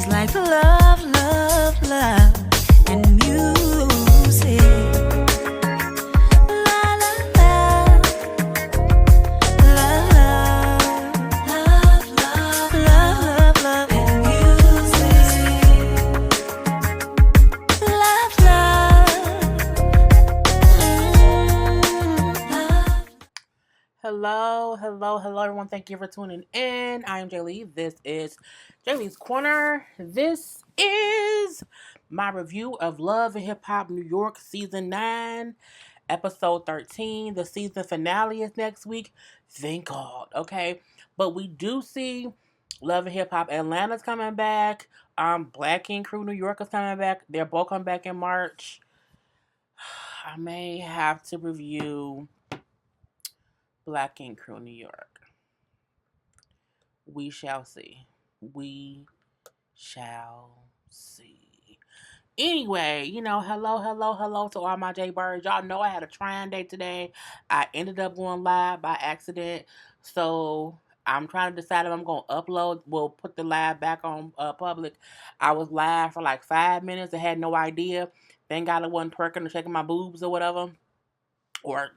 like love, love, love, and music. La la la, love, love, love, love, love, and music. Love, love. Hello, everyone. Thank you for tuning in. I am Jaylee. This is Jaylee's Corner. This is my review of Love and Hip Hop New York Season 9, Episode 13. The season finale is next week. Thank God, okay? But we do see Love and Hip Hop Atlanta's coming back. Black King Crew New York is coming back. They're both coming back in March. I may have to review Black Ink Crew New York. We shall see. We shall see. Anyway, hello to all my J-Birds. Y'all know I had a trying day today. I ended up going live by accident. So I'm trying to decide if I'm going to upload. We'll put the live back on public. I was live for like 5 minutes. I had no idea. Thank God I wasn't twerking or shaking my boobs or whatever. Or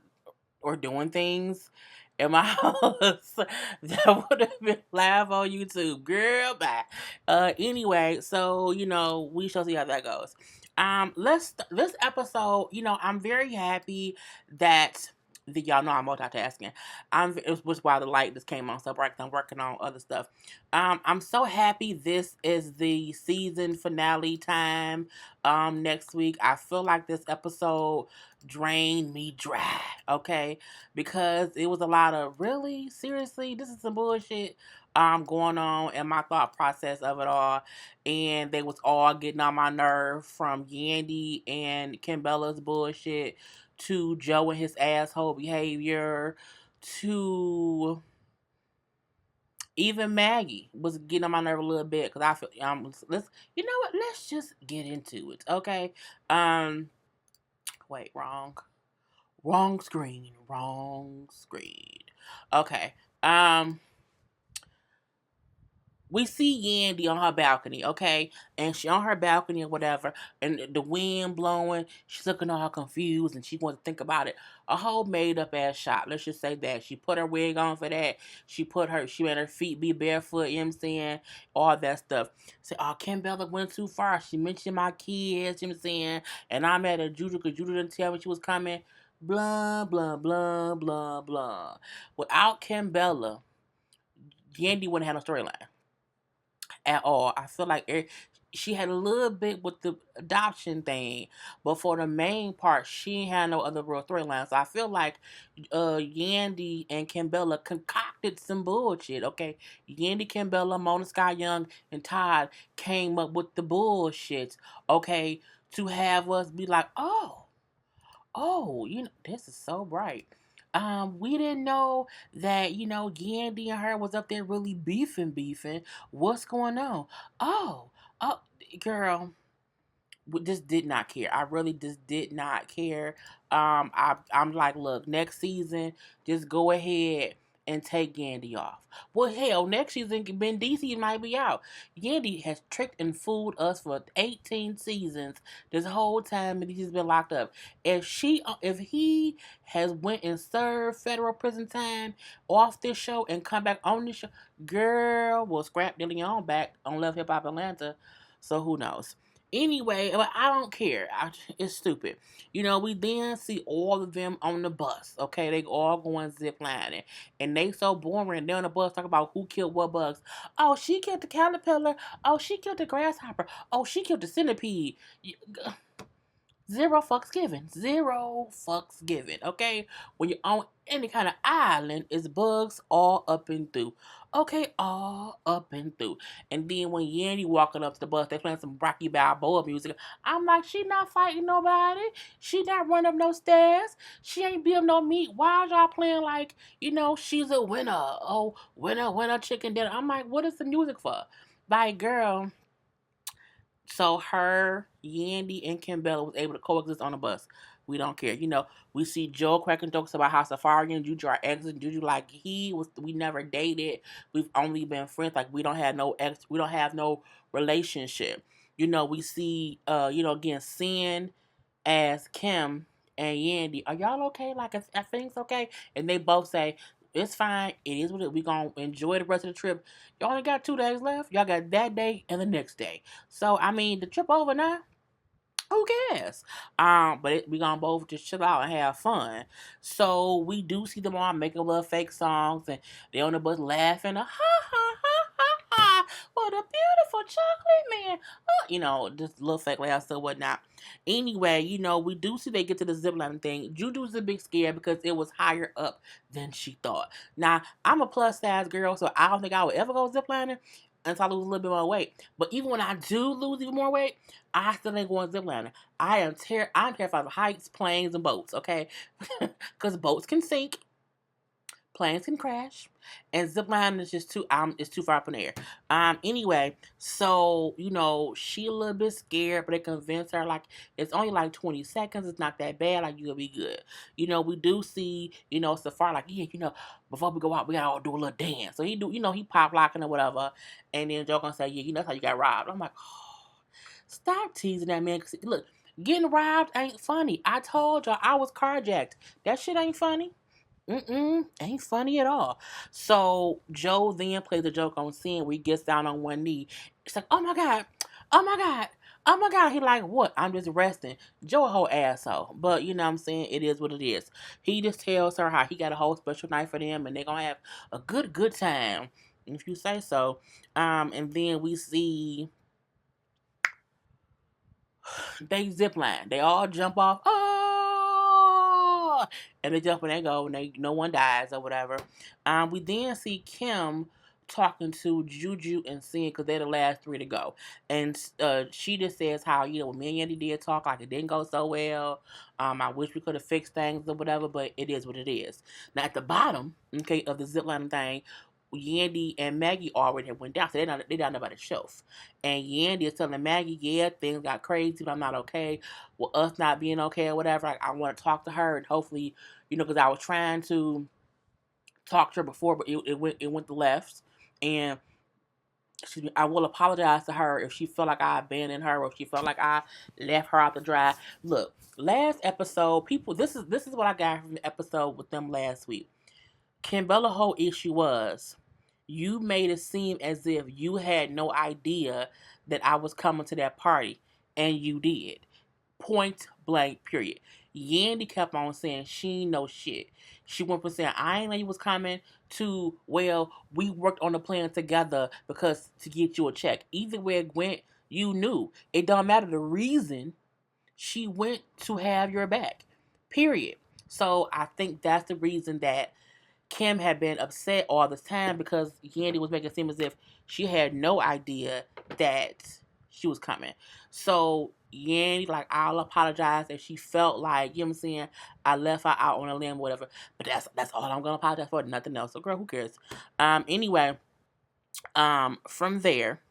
doing things in my house that would have been live on YouTube. Girl, bye. Anyway, so we shall see how that goes. This episode, I'm very happy that y'all know I'm multitasking. It was why the light just came on so bright 'cause I'm working on other stuff. I'm so happy this is the season finale time. Next week. I feel like this episode drained me dry, okay? Because it was a lot of really, seriously, this is some bullshit going on in my thought process of it all. And they was all getting on my nerve, from Yandy and Kimbella's bullshit to Joe and his asshole behavior to even Maggie was getting on my nerve a little bit because I feel let's let's just get into it, okay? Wait, wrong screen. Okay. We see Yandy on her balcony, okay? And she on her balcony or whatever, and the wind blowing, she's looking all confused and she wants to think about it. A whole made up ass shot. Let's just say that. She put her wig on for that. She made her feet be barefoot, you know what I'm saying? All that stuff. Say, oh, Kim Bella went too far. She mentioned my kids, you know what I'm saying? And I'm at a Juju because Juju didn't tell me she was coming. Blah, blah, blah, blah, blah. Without Kim Bella, Yandy wouldn't have no storyline at all. I feel like she had a little bit with the adoption thing, but for the main part, she ain't had no other real storyline. So I feel like Yandy and Kimbella concocted some bullshit. Okay, Yandy, Kimbella, Mona Sky Young, and Todd came up with the bullshit. Okay, to have us be like, oh, this is so bright. We didn't know that, Yandy and her was up there really beefing. What's going on? Oh, oh, girl, just did not care. I really just did not care. I'm like, look, next season, just go ahead and take Yandy off. Well, hell, next season, Ben DC might be out. Yandy has tricked and fooled us for 18 seasons. This whole time, and he's been locked up. If he has went and served federal prison time off this show and come back on this show, girl, will scrap Dilly on back on Love Hip Hop Atlanta. So who knows? Anyway, but I don't care. It's stupid. We then see all of them on the bus. Okay, they all going zip lining, and they so boring. They're on the bus talking about who killed what bugs. Oh, she killed the caterpillar. Oh, she killed the grasshopper. Oh, she killed the centipede. Zero fucks given. Zero fucks given. Okay? When you're on any kind of island, it's bugs all up and through. Okay, all up and through. And then when Yandy walking up to the bus, they playing some Rocky Balboa music. I'm like, she not fighting nobody. She not running up no stairs. She ain't beating no meat. Why y'all playing like, she's a winner? Oh, winner, chicken dinner. I'm like, what is the music for? Like, girl. So her, Yandy, and Kimbella was able to coexist on the bus. We don't care. We see Joe cracking jokes about how Safari and Juju are exes. And Juju like we never dated. We've only been friends. Like we don't have no ex. We don't have no relationship. We see again Sin as Kim and Yandy. Are y'all okay? Like are things okay? And they both say it's fine. It is what it. We gonna enjoy the rest of the trip. Y'all only got 2 days left. Y'all got that day and the next day. So I mean, the trip over now. Who cares? We gonna both just chill out and have fun. So we do see them all making little fake songs, and they on the bus laughing, ha ha ha ha ha, what a beautiful chocolate man. Just little fake laughs and whatnot. Anyway, we do see they get to the zip line thing. Juju's a big scare because it was higher up than she thought. Now I'm a plus size girl, so I don't think I would ever go ziplining until I lose a little bit more weight. But even when I do lose even more weight, I still ain't going ziplining. I'm terrified of heights, planes, and boats, okay? Because boats can sink, planes can crash, and ziplining is just it's too far up in the air. Anyway, so she a little bit scared, but they convince her like it's only like 20 seconds. It's not that bad. Like you'll be good. We do see Safari like before we go out, we gotta all do a little dance. So he do he pop locking or whatever, and then Joe gonna say that's how you got robbed. I'm like, oh, stop teasing that man. 'Cause look, getting robbed ain't funny. I told y'all I was carjacked. That shit ain't funny. Ain't funny at all. So Joe then plays a joke on scene where he gets down on one knee. It's like, oh my god, oh my god, oh my god. He like, what? I'm just resting. Joe a whole asshole. But you know what I'm saying? It is what it is. He just tells her how he got a whole special night for them and they're gonna have a good time. If you say so. And then we see they zip line. They all jump off. Oh, and they jump and they go, and no one dies or whatever. We then see Kim talking to Juju and Sin because they're the last three to go, and she just says how when me and Yandy did talk, like it didn't go so well. I wish we could have fixed things or whatever, but it is what it is. Now at the bottom, okay, of the zip line thing. Yandy and Maggie already went down, so they down by the shelf. And Yandy is telling Maggie, yeah, things got crazy, but I'm not okay. With us not being okay or whatever, I want to talk to her and hopefully, because I was trying to talk to her before, but it went to left. And excuse me, I will apologize to her if she felt like I abandoned her or if she felt like I left her out to dry. Look, last episode, people, this is what I got from the episode with them last week. Kimbella's whole issue was you made it seem as if you had no idea that I was coming to that party, and you did. Point blank, period. Yandy kept on saying she ain't no shit. She went from saying I ain't know you was coming to, well, we worked on the plan together because to get you a check. Either way it went, you knew. It don't matter the reason she went to have your back. Period. So I think that's the reason that Kim had been upset all this time because Yandy was making it seem as if she had no idea that she was coming. So Yandy, like, I'll apologize if she felt like, you know what I'm saying, I left her out on a limb or whatever. But that's all I'm gonna apologize for, nothing else. So girl, who cares? Anyway, from there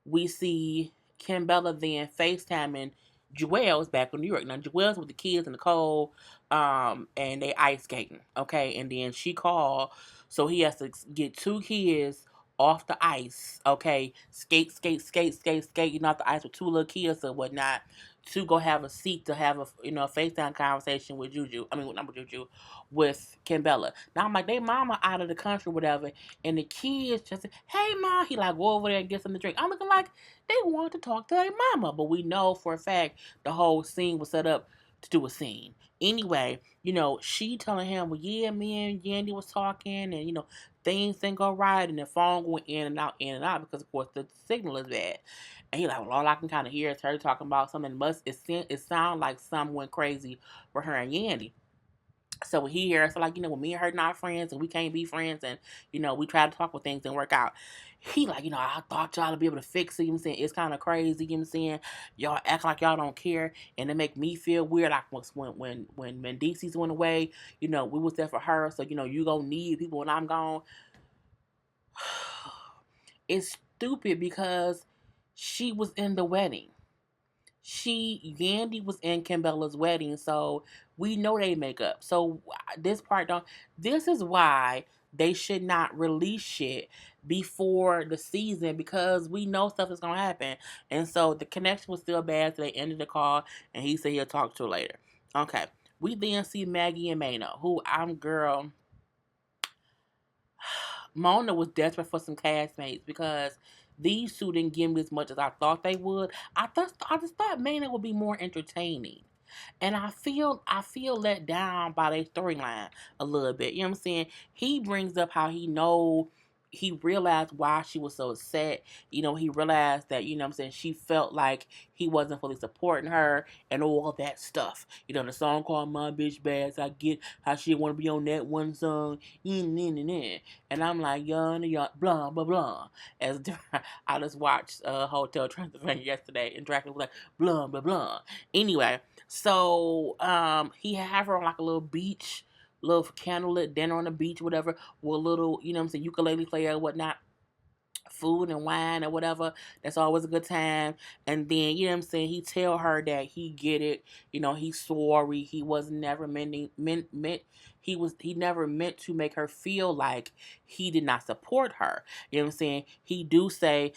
we see Kimbella then FaceTiming Joelle's back in New York. Now Joelle's with the kids in the cold, and they ice skating. Okay, and then she called, so he has to get two kids off the ice. Okay, skate, skate, skate, skate, skating off the ice with two little kids or whatnot to go have a seat to have a FaceTime conversation with Juju. I mean, not with Juju, with Kimbella. Now I'm like, they mama out of the country, whatever, and the kids just say, "Hey, mom," he like go over there and get some to drink. I'm looking like they want to talk to their mama, but we know for a fact the whole scene was set up to do a scene. Anyway, she telling him, well, yeah, me and Yandy was talking, and things didn't go right, and the phone going in and out, because of course the signal is bad. And he like, well, all I can kind of hear is her talking about something. It sound like something went crazy for her and Yandy. So he hears, so like, when me and her not friends and we can't be friends and, we try to talk with things and work out. He like, I thought y'all would be able to fix it, you know what I'm saying? It's kind of crazy, you know what I'm saying? Y'all act like y'all don't care, and it make me feel weird. Like when Mendici's went away, we was there for her, so, you gonna need people when I'm gone. It's stupid because she was in the wedding. Yandy was in Kimbella's wedding, so we know they make up. So this part don't. This is why they should not release shit before the season because we know stuff is gonna happen. And so the connection was still bad, so they ended the call, and he said he'll talk to her later. Okay, we then see Maggie and Mano, who I'm girl. Mona was desperate for some castmates because these two didn't give me as much as I thought they would. I just thought Mana would be more entertaining. And I feel let down by their storyline a little bit. You know what I'm saying? He brings up how he realized why she was so upset. He realized that, what I'm saying, she felt like he wasn't fully supporting her and all that stuff. The song called My Bitch Bad, so I get how she want to be on that one song. And I'm like, blah, blah, blah. As I just watched Hotel Transylvania yesterday, and Dracula was like, blah, blah, blah. Anyway, so he had her on like a little candlelit dinner on the beach, whatever, with a little, what I'm saying, ukulele player or whatnot, food and wine or whatever. That's always a good time. And then, what I'm saying, he tell her that he get it, he's sorry. He was never meant he never meant to make her feel like he did not support her. You know what I'm saying? He do say,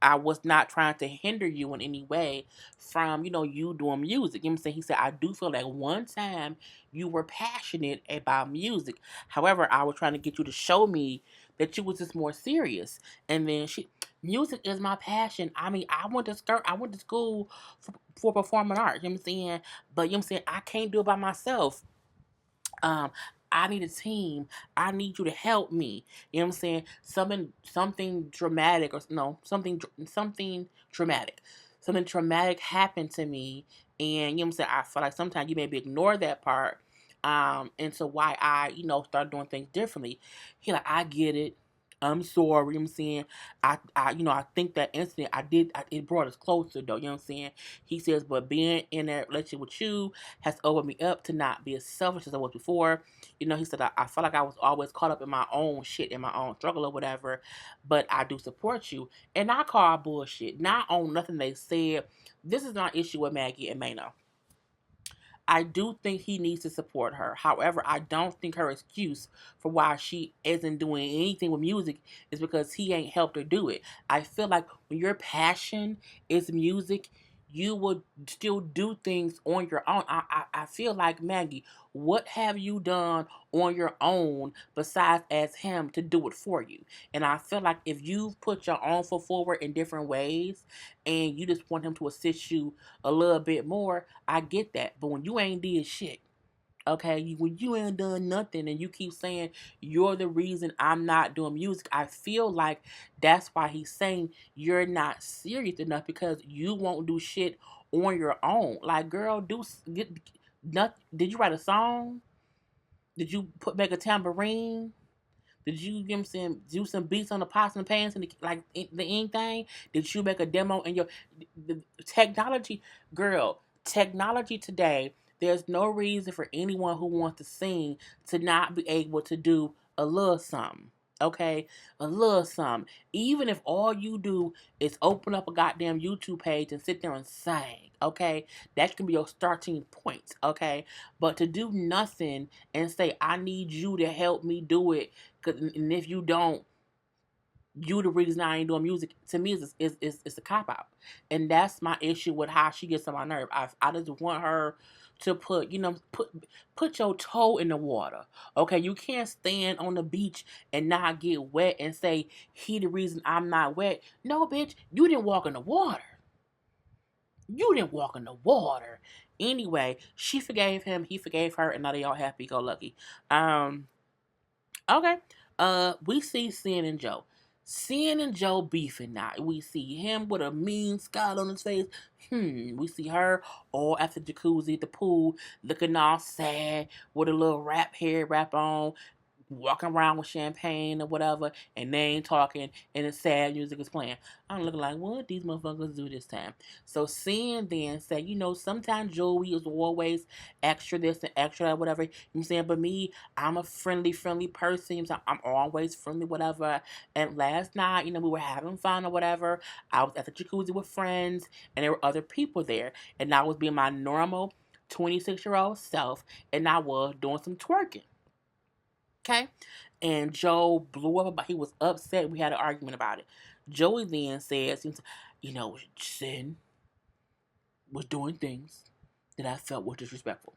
I was not trying to hinder you in any way from, you doing music. You know what I'm saying? He said, I do feel like one time you were passionate about music. However, I was trying to get you to show me that you was just more serious. And then music is my passion. I mean, I went to school for performing arts. You know what I'm saying? But you know what I'm saying, I can't do it by myself. um I need a team. I need you to help me. You know what I'm saying? Something dramatic, or no, something dramatic. Something traumatic happened to me, and you know what I'm saying, I feel like sometimes you maybe ignore that part. And so why I, start doing things differently. He like, I get it. I'm sorry. You know what I'm saying, I think that incident it brought us closer though. You know what I'm saying? He says, but being in a relationship with you has opened me up to not be as selfish as I was before. He said, I felt like I was always caught up in my own shit, in my own struggle or whatever, but I do support you. And I call bullshit, not on nothing they said. This is not an issue with Maggie and Mano. I do think he needs to support her. However, I don't think her excuse for why she isn't doing anything with music is because he ain't helped her do it. I feel like when your passion is music, you would still do things on your own. I feel like, Maggie, what have you done on your own besides as him to do it for you? And I feel like if you've put your own foot forward in different ways and you just want him to assist you a little bit more, I get that. But when you ain't did shit, okay, when you ain't done nothing and you keep saying you're the reason I'm not doing music, I feel like that's why he's saying you're not serious enough because you won't do shit on your own. Like, girl, not, did you write a song? Did you make a tambourine? Did you, get what I'm saying, do some beats on the pots and pans and the anything? Did you make a demo in your the technology, girl? Technology today, there's no reason for anyone who wants to sing to not be able to do a little something. Okay, a little something. Even if all you do is open up a goddamn YouTube page and sit there and sing, okay, that can be your starting point. Okay, but to do nothing and say I need you to help me do it, and if you don't, you the reason I ain't doing music. To me, is a cop out, and that's my issue with how she gets on my nerve. I just want her to put your toe in the water. Okay, you can't stand on the beach and not get wet and say he the reason I'm not wet. No, bitch, you didn't walk in the water. You didn't walk in the water. Anyway, she forgave him. He forgave her, and now they all happy go lucky. Okay. We see Sin and Joe. Sin and Joe beefing now. We see him with a mean scowl on his face. We see her all at the jacuzzi at the pool, looking all sad with a little wrap on, walking around with champagne or whatever, and they ain't talking, and the sad music is playing. I'm looking like, what these motherfuckers do this time? So Sin then said, sometimes Joey is always extra this and extra that, whatever. You know what I'm saying? But me, I'm a friendly person. So I'm always friendly, whatever. And last night, we were having fun or whatever. I was at the jacuzzi with friends, and there were other people there, and I was being my normal 26-year-old self, and I was doing some twerking. Okay? And Joe blew up about he was upset. We had an argument about it. Joey then says, Sin was doing things that I felt were disrespectful.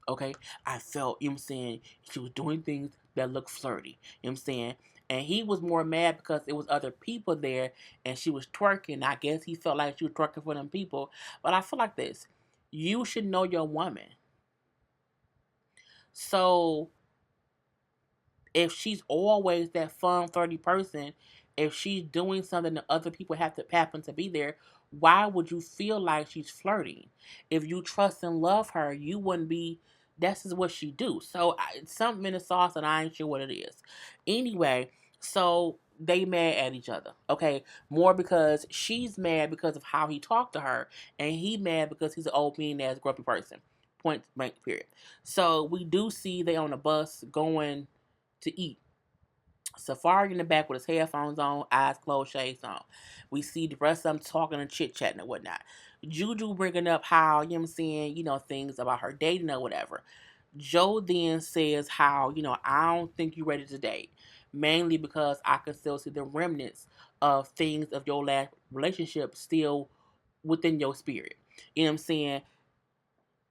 Okay? I felt, she was doing things that looked flirty. You know what I'm saying? And he was more mad because it was other people there and she was twerking. I guess he felt like she was twerking for them people. But I feel like this. You should know your woman. So if she's always that fun, flirty person, if she's doing something that other people have to happen to be there, why would you feel like she's flirting? If you trust and love her, you wouldn't be. This is what she do. So it's something in the sauce, and I ain't sure what it is. Anyway, so they mad at each other. Okay, more because she's mad because of how he talked to her, and he mad because he's an old mean ass grumpy person. Point blank. Period. So we do see they on a bus going to eat. Safari in the back with his headphones on, eyes closed, shades on. We see the rest of them talking and chit chatting and whatnot. Juju bringing up how, things about her dating or whatever. Joe then says how, I don't think you're ready to date. Mainly because I can still see the remnants of things of your last relationship still within your spirit. You know what I'm saying?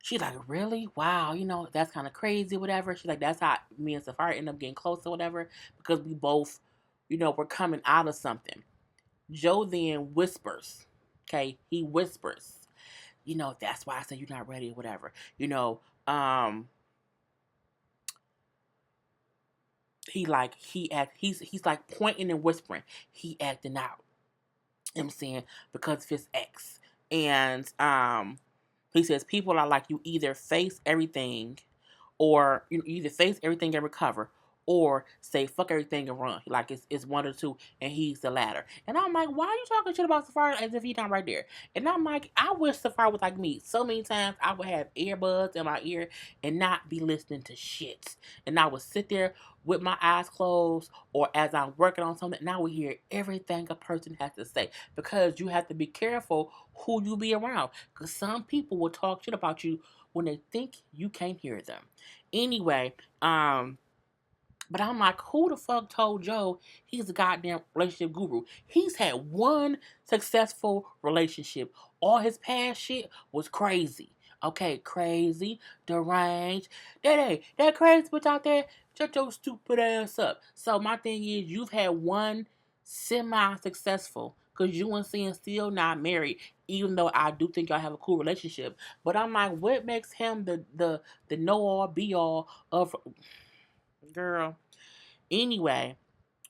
She's like, really? Wow, that's kind of crazy, whatever. She's like, that's how me and Safari end up getting close or whatever, because we both, we're coming out of something. Joe then whispers, okay? He whispers, that's why I said you're not ready or whatever. He's like pointing and whispering. He acting out. You know what I'm saying? Because of his ex. And he says people are like, you either face everything or you either face everything and recover, or say fuck everything and run. Like it's one or two, and he's the latter. And I'm like, why are you talking shit about Safari as if he's not right there? And I'm like, I wish Safari was like me. So many times I would have earbuds in my ear and not be listening to shit, and I would sit there with my eyes closed, or as I'm working on something, and I would hear everything a person has to say, because you have to be careful who you be around, because some people will talk shit about you when they think you can't hear them. Anyway, but I'm like, who the fuck told Joe he's a goddamn relationship guru? He's had one successful relationship. All his past shit was crazy. Okay, crazy, deranged. That crazy bitch out there, shut your stupid ass up. So my thing is, you've had one semi-successful, because you and Sin still not married, even though I do think y'all have a cool relationship. But I'm like, what makes him the know all be all of girl? Anyway,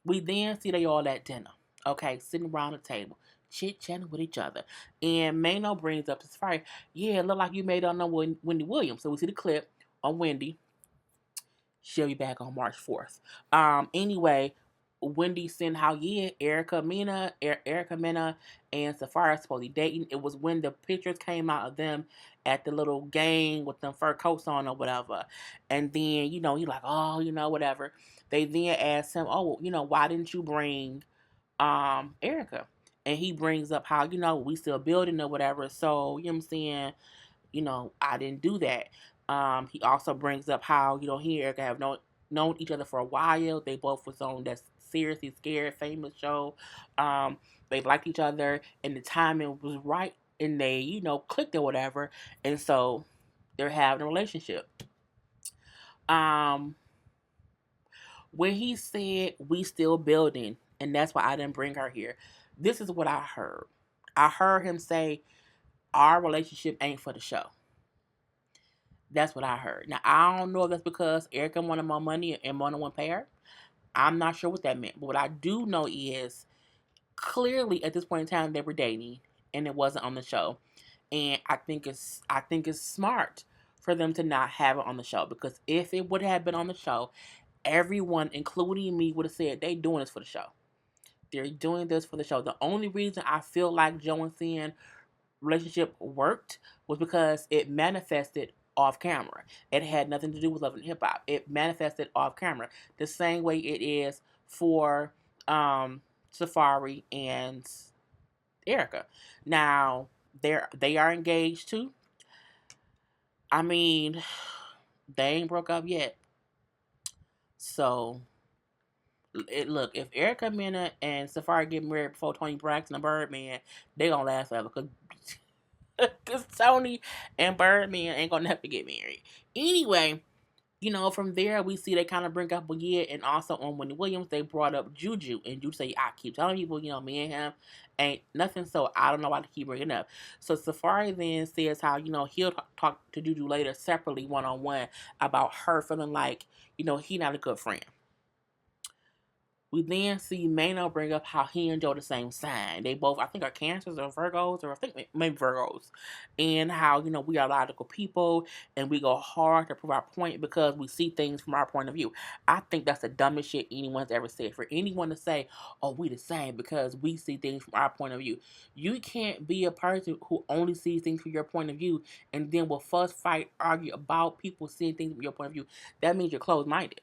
we then see they all at dinner. Okay, sitting around the table, chit chatting with each other. And Mano brings up this fire. Yeah, it look like you made on Wendy Williams. So we see the clip on Wendy. She'll be back on March 4th. Anyway, Wendy sent how Erica Mena and Safari supposedly dating. It was when the pictures came out of them at the little game with them fur coats on or whatever. And then, he's like, oh, whatever. They then asked him, oh, why didn't you bring Erica? And he brings up how, we still building or whatever. So, you know what I'm saying? I didn't do that. He also brings up how, he and Erica have known each other for a while. They both was on that Seriously Scared famous show. They liked each other, and the timing was right, and they, clicked or whatever. And so they're having a relationship. Um, when he said we still building, and that's why I didn't bring her here. This is what I heard. I heard him say our relationship ain't for the show. That's what I heard. Now I don't know if that's because Erica wanted more money and Mona won't pay her. I'm not sure what that meant. But what I do know is clearly at this point in time they were dating and it wasn't on the show. And I think it's smart for them to not have it on the show, because if it would have been on the show, everyone, including me, would have said they doing this for the show. They're doing this for the show. The only reason I feel like Joe and Sin relationship worked was because it manifested off camera. It had nothing to do with Love and Hip Hop. It manifested off camera the same way it is for Safari and Erica. Now they are engaged too. I mean, they ain't broke up yet. So look, if Erica Mena and Safari get married before Tony Braxton and Birdman, they gonna last forever. Cause Tony and Birdman ain't gonna have to get married. Anyway, from there we see they kind of bring up Wiggett, and also on Wendy Williams they brought up Juju, and Juju say I keep telling people, me and him ain't nothing, so I don't know why to keep bringing it up. So Safari then says how he'll talk to Juju later separately one on one about her feeling like he not a good friend. We then see Mano bring up how he and Joe the same sign. They both, I think, are Cancers or Virgos, or I think maybe Virgos. And how, we are logical people and we go hard to prove our point because we see things from our point of view. I think that's the dumbest shit anyone's ever said. For anyone to say, oh, we the same because we see things from our point of view. You can't be a person who only sees things from your point of view and then will fuss, fight, argue about people seeing things from your point of view. That means you're closed-minded.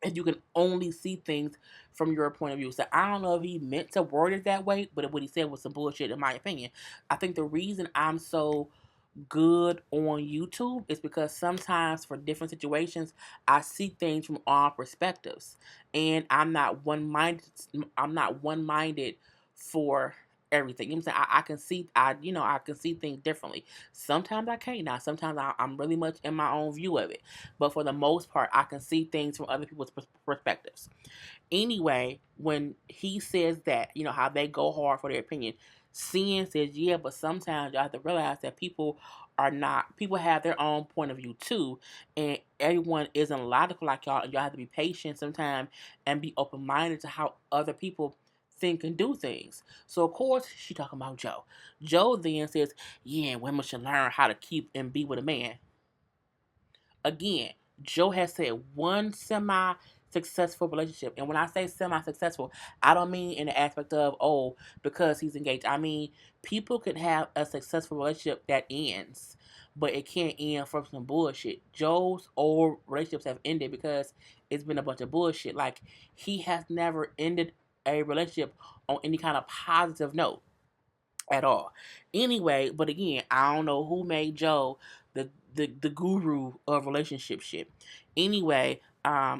And you can only see things from your point of view. So I don't know if he meant to word it that way, but what he said was some bullshit in my opinion. I think the reason I'm so good on YouTube is because sometimes for different situations I see things from all perspectives, and I'm not one minded for everything. You know what I'm saying? I can see I can see things differently. Sometimes I can't. Now sometimes I'm really much in my own view of it, but for the most part I can see things from other people's perspectives. Anyway, when he says that, how they go hard for their opinion, Sin says, yeah, but sometimes you have to realize that people have their own point of view too, and everyone isn't logical like y'all, and y'all have to be patient sometimes and be open minded to how other people think and do things. So of course she talking about Joe. Joe then says, yeah, women should learn how to keep and be with a man. Again, Joe has said one semi successful relationship. And when I say semi successful, I don't mean in the aspect of, oh, because he's engaged. I mean, people can have a successful relationship that ends, but it can't end from some bullshit. Joe's old relationships have ended because it's been a bunch of bullshit. Like, he has never ended a relationship on any kind of positive note at all. Anyway, but again, I don't know who made Joe the guru of relationship shit. Anyway,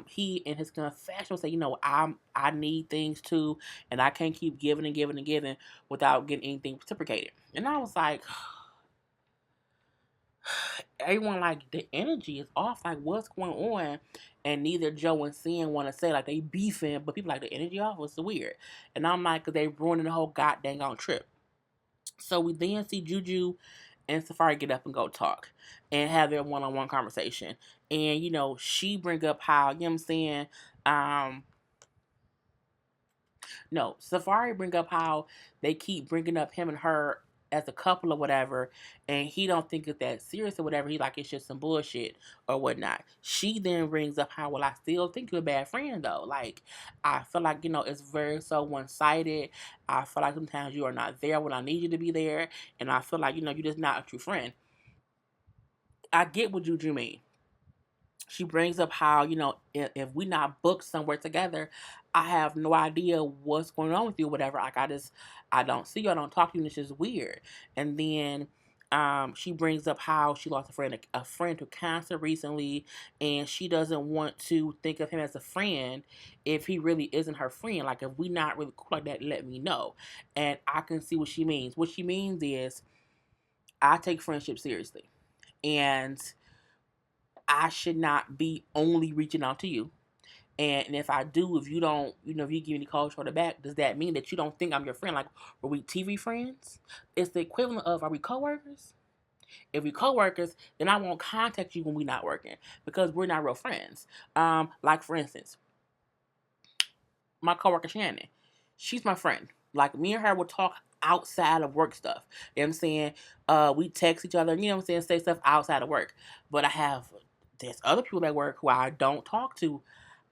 he in his confession will say, I need things too, and I can't keep giving and giving and giving without getting anything reciprocated. And I was like, everyone, like, the energy is off. Like, what's going on? And neither Joe and Sin want to say like they beefing, but people like the energy off was weird. And I'm like, cause they ruining the whole goddamn on trip. So we then see Juju and Safari get up and go talk and have their one-on-one conversation. And, she bring up how, you know what I'm saying, no, Safari bring up how they keep bringing up him and her as a couple or whatever, and he don't think it's that serious or whatever. He like it's just some bullshit or whatnot. She then brings up how, well, I still think you're a bad friend though. Like, I feel like it's very so one sided. I feel like sometimes you are not there when I need you to be there, and I feel like you're just not a true friend. I get what Juju mean. She brings up how, if we not booked somewhere together, I have no idea what's going on with you, whatever. Like, I don't see you, I don't talk to you, and it's just weird. And then she brings up how she lost a friend to cancer recently, and she doesn't want to think of him as a friend if he really isn't her friend. Like, if we not really cool like that, let me know. And I can see what she means. What she means is, I take friendship seriously, and I should not be only reaching out to you. And if I do, if you don't, if you give me the cold shoulder back, does that mean that you don't think I'm your friend? Like, were we TV friends? It's the equivalent of, are we coworkers? If we coworkers, then I won't contact you when we're not working because we're not real friends. Like, for instance, my coworker Shannon, she's my friend. Like, me and her will talk outside of work stuff. You know what I'm saying? We text each other, say stuff outside of work. But there's other people at work who I don't talk to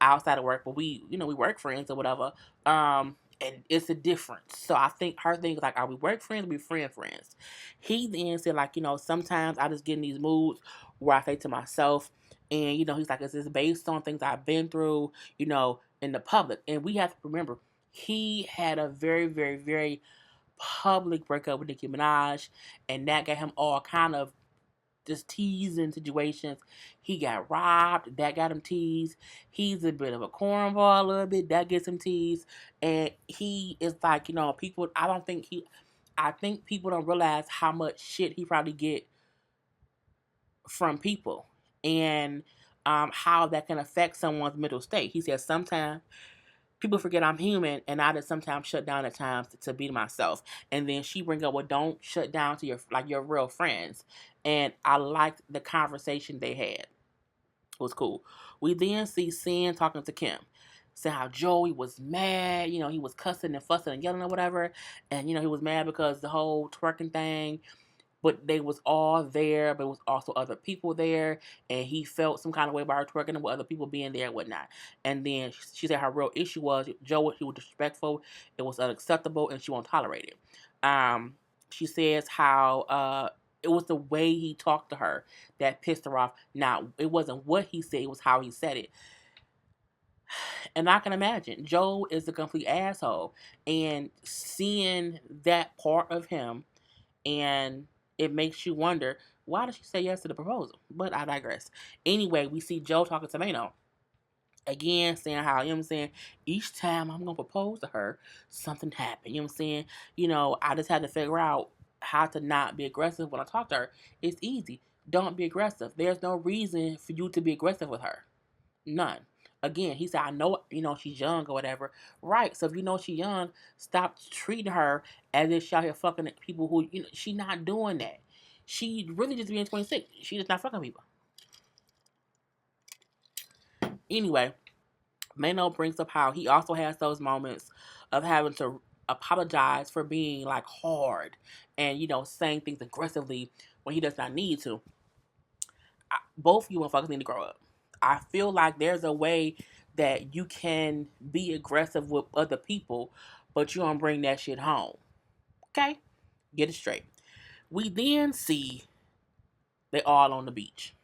outside of work, but we work friends or whatever. And it's a difference. So I think her thing is like, are we work friends? Or we friends? He then said like, sometimes I just get in these moods where I say to myself, and he's like, is this based on things I've been through, in the public? And we have to remember, he had a very, very, very public breakup with Nicki Minaj, and that got him all kind of just teasing situations. He got robbed, that got him teased. He's a bit of a cornball a little bit, that gets him teased. And he is like, people, I think people don't realize how much shit he probably get from people, and how that can affect someone's mental state. He says sometimes people forget I'm human, and I just sometimes shut down at times to be myself. And then she bring up, well, don't shut down to your real friends. And I liked the conversation they had. It was cool. We then see Sin talking to Kim, saying how Joey was mad. He was cussing and fussing and yelling or whatever. And he was mad because the whole twerking thing, but they was all there, but it was also other people there, and he felt some kind of way about her twerking and with other people being there and whatnot. And then she said her real issue was Joe, he was disrespectful, it was unacceptable, and she won't tolerate it. She says how it was the way he talked to her that pissed her off. Now, it wasn't what he said, it was how he said it. And I can imagine Joe is a complete asshole, and seeing that part of him, and it makes you wonder, why did she say yes to the proposal? But I digress. Anyway, we see Joe talking to Mano again, saying how, each time I'm gonna propose to her, something happened. I just had to figure out how to not be aggressive when I talk to her. It's easy. Don't be aggressive. There's no reason for you to be aggressive with her. None. Again, he said, I know, she's young or whatever. Right. So if she's young, stop treating her as if she out here fucking people who, she not doing that. She really just being 26. She just not fucking people. Anyway, Mano brings up how he also has those moments of having to apologize for being like hard and, saying things aggressively when he does not need to. Both you motherfuckers need to grow up. I feel like there's a way that you can be aggressive with other people, but you don't bring that shit home. Okay? Get it straight. We then see they all on the beach.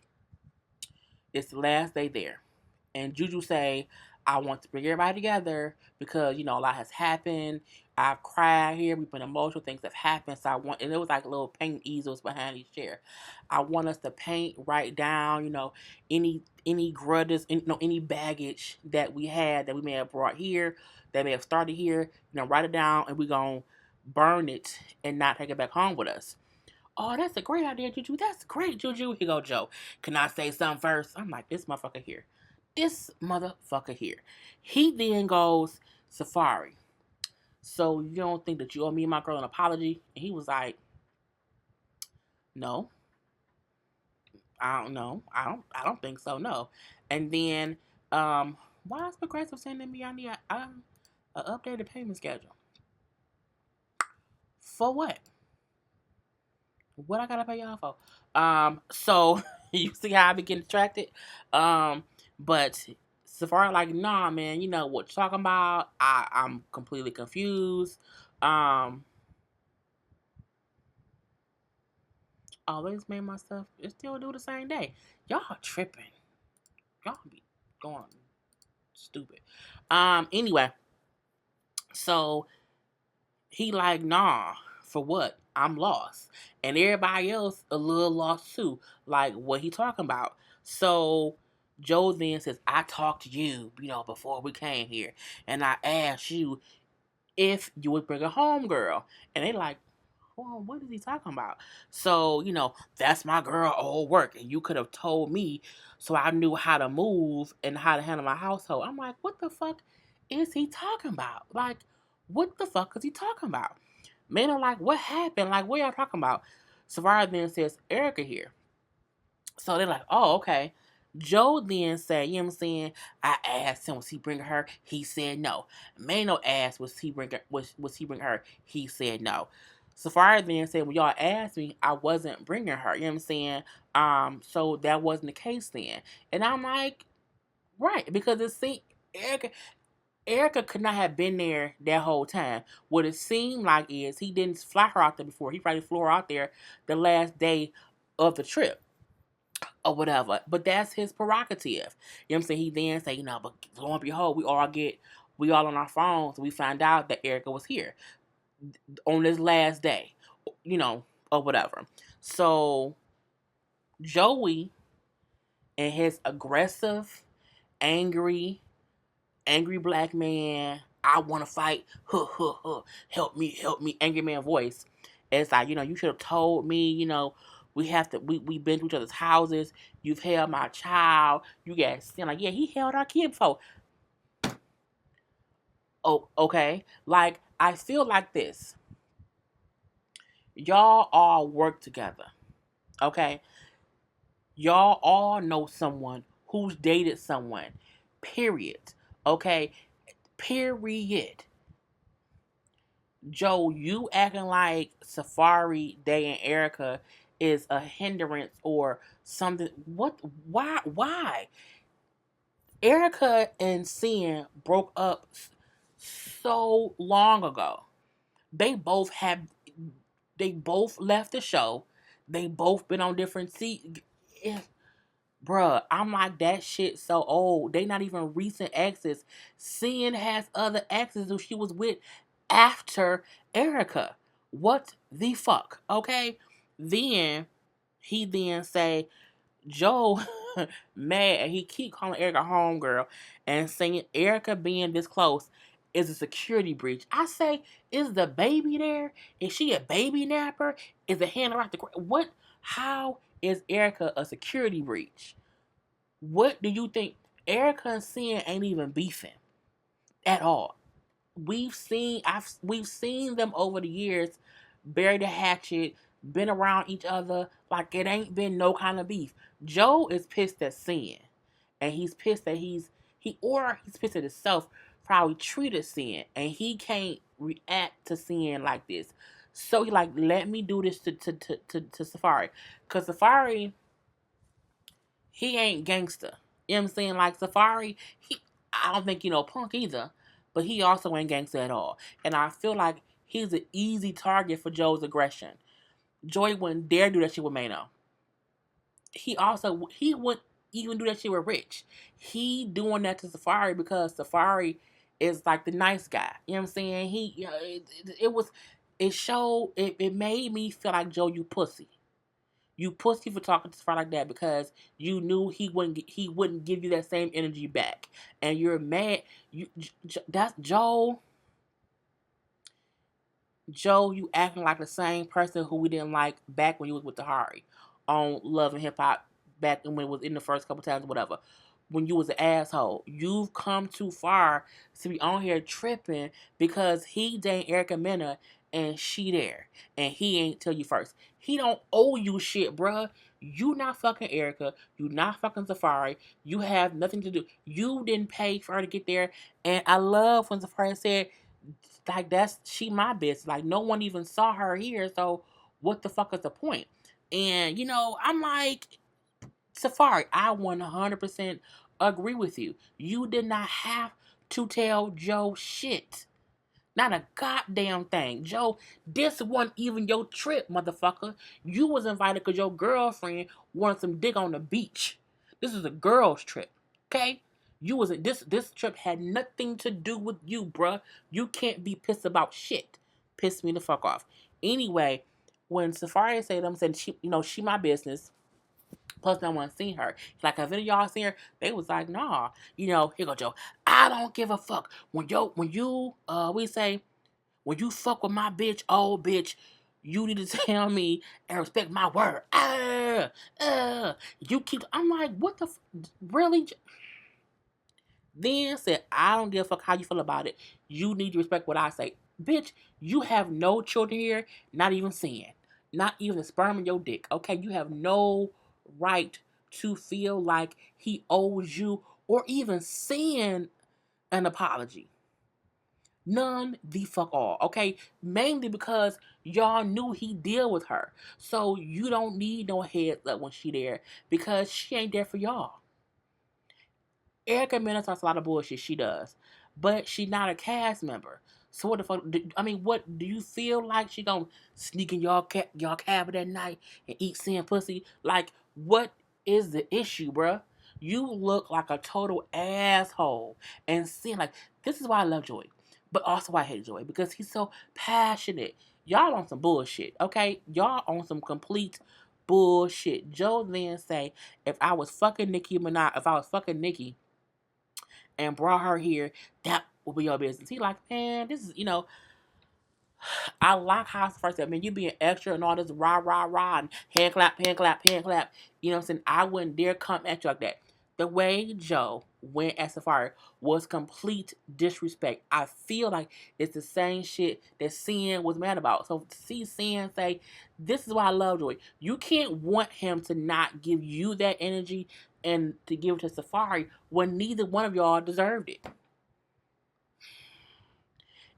It's the last day there. And Juju say, I want to bring everybody together because, a lot has happened. I've cried here. We've been emotional. Things have happened. So and it was like little paint easels behind each chair. I want us to paint, write down, any grudges, any baggage that we had that we may have brought here, that may have started here, write it down, and we're going to burn it and not take it back home with us. Oh, that's a great idea, Juju. That's great, Juju. Here you go, Joe. Can I say something first? I'm like, this motherfucker here. This motherfucker here. He then goes, Safari, so you don't think that you owe me and my girl an apology? And he was like, no, I don't know. I don't think so, no. And then, why is Progressive sending me on the updated payment schedule? For what? What I gotta pay y'all for? So you see how I be getting distracted? But Safari like, nah, man, you know what you're talking about. I'm completely confused. Always made my stuff. It still do the same day. Y'all tripping. Y'all be going stupid. Anyway, so he like, nah, for what? I'm lost. And everybody else a little lost too. Like, what he talking about? So Joe then says, I talked to you, before we came here. And I asked you if you would bring a home girl. And they like, oh, what is he talking about? So, that's my girl old work. And you could have told me so I knew how to move and how to handle my household. I'm like, what the fuck is he talking about? Like, what the fuck is he talking about? Men are like, what happened? Like, what y'all talking about? Savara then says, Erica here. So they're like, oh, okay. Joe then said, you know what I'm saying? I asked him, was he bring her? He said no. Mano asked, was he bring her? He said no. Safari then said, well, y'all asked me, I wasn't bringing her. You know what I'm saying? So that wasn't the case then. And I'm like, right, because Erica Erica could not have been there that whole time. What it seemed like is he didn't fly her out there before. He probably flew her out there the last day of the trip or whatever. But that's his prerogative. You know what I'm saying? He then say, but lo and behold, we all on our phones. We find out that Erica was here on this last day, you know, or whatever. So Joey and his aggressive, angry, angry black man, I want to fight, help me, angry man voice. It's like, you should have told me, we've been to each other's houses, you've held my child, you guys seem like, yeah, he held our kid before. Oh, okay. Like, I feel like this. Y'all all work together. Okay? Y'all all know someone who's dated someone. Period. Okay? Period. Joe, you acting like Safari, Day, and Erica is a hindrance or something. What? Why? Why? Erica and Sin broke up so long ago. They both have. They both left the show. They both been on different seats. Bruh, I'm like, that shit so old. They not even recent exes. Sin has other exes who she was with after Erica. What the fuck? Okay? Then he then say, Joe mad and he keep calling Erica homegirl and saying Erica being this close is a security breach. I say, is the baby there? Is she a baby napper? Is the hand around the what? How is Erica a security breach? What do you think? Erica and Sin ain't even beefing at all. We've seen them over the years bury the hatchet, been around each other like it ain't been no kind of beef. Joe is pissed at Sin, and he's pissed that he's pissed at himself for how he treated Sin, and he can't react to Sin like this. So he like, let me do this to Safari, cause Safari, he ain't gangster. You know what I'm saying? Like Safari, I don't think punk either, but he also ain't gangster at all. And I feel like he's an easy target for Joe's aggression. Joey wouldn't dare do that shit with Mano. He wouldn't even do that shit with Rich. He doing that to Safari because Safari is like the nice guy. You know what I'm saying? It made me feel like, Joe, you pussy. You pussy for talking to Safari like that because you knew he wouldn't give you that same energy back, and you're mad. That's Joe. Joe, you acting like the same person who we didn't like back when you was with the Hari on Love and Hip Hop back when it was in the first couple times, whatever. When you was an asshole, you've come too far to be on here tripping because he dating Erica Mena and she there and he ain't tell you first. He don't owe you shit, bruh. You not fucking Erica. You not fucking Safari. You have nothing to do. You didn't pay for her to get there. And I love when Safari said, like, that's she my bitch. Like, no one even saw her here, so what the fuck is the point? And I'm like, Safari, I 100% agree with you. You did not have to tell Joe shit. Not a goddamn thing. Joe, this wasn't even your trip, motherfucker. You was invited because your girlfriend wanted some dick on the beach. This is a girl's trip. Okay? You wasn't this trip had nothing to do with you, bruh. You can't be pissed about shit. Piss me the fuck off. Anyway, when Safari said I'm saying she my business. Plus, no one seen her. Like, have any of y'all seen her? They was like, nah. Here go Joe. I don't give a fuck. We say, when you fuck with my bitch, old bitch, you need to tell me and respect my word. You keep. I'm like, what the really? Then said, I don't give a fuck how you feel about it. You need to respect what I say. Bitch, you have no children here, not even seeing. Not even a sperm in your dick. Okay, you have no right to feel like he owes you or even seeing an apology. None the fuck all. Okay, mainly because y'all knew he deal with her. So you don't need no heads up when she there because she ain't there for y'all. Erica Mena talks a lot of bullshit. She does, but she not a cast member. So what the fuck? I mean, what do you feel like she gonna sneak in y'all cabin at night and eat sand pussy? Like, what is the issue, bruh? You look like a total asshole. And seeing like this is why I love Joey, but also why I hate Joey because he's so passionate. Y'all on some bullshit, okay? Y'all on some complete bullshit. Joe then say, if I was fucking Nicki and brought her here, that would be your business. He like, man, this is, I like how it's first said, man, you being extra and all this rah, rah, rah, and hand clap, hand clap, hand clap. You know what I'm saying? I wouldn't dare come at you like that. The way Joe went at Safari was complete disrespect. I feel like it's the same shit that Sin was mad about. So to see Sin say, this is why I love Joey. You can't want him to not give you that energy and to give it to Safari when neither one of y'all deserved it.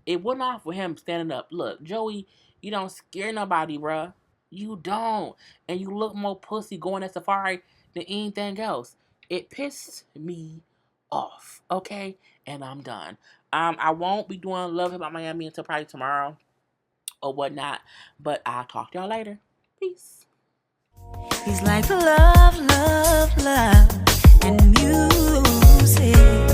It went off with him standing up. Look, Joey, you don't scare nobody, bruh. You don't. And you look more pussy going at Safari than anything else. It pissed me off, okay? And I'm done. I won't be doing Love About Miami until probably tomorrow or whatnot. But I'll talk to y'all later. Peace. He's like love, love, love, and music.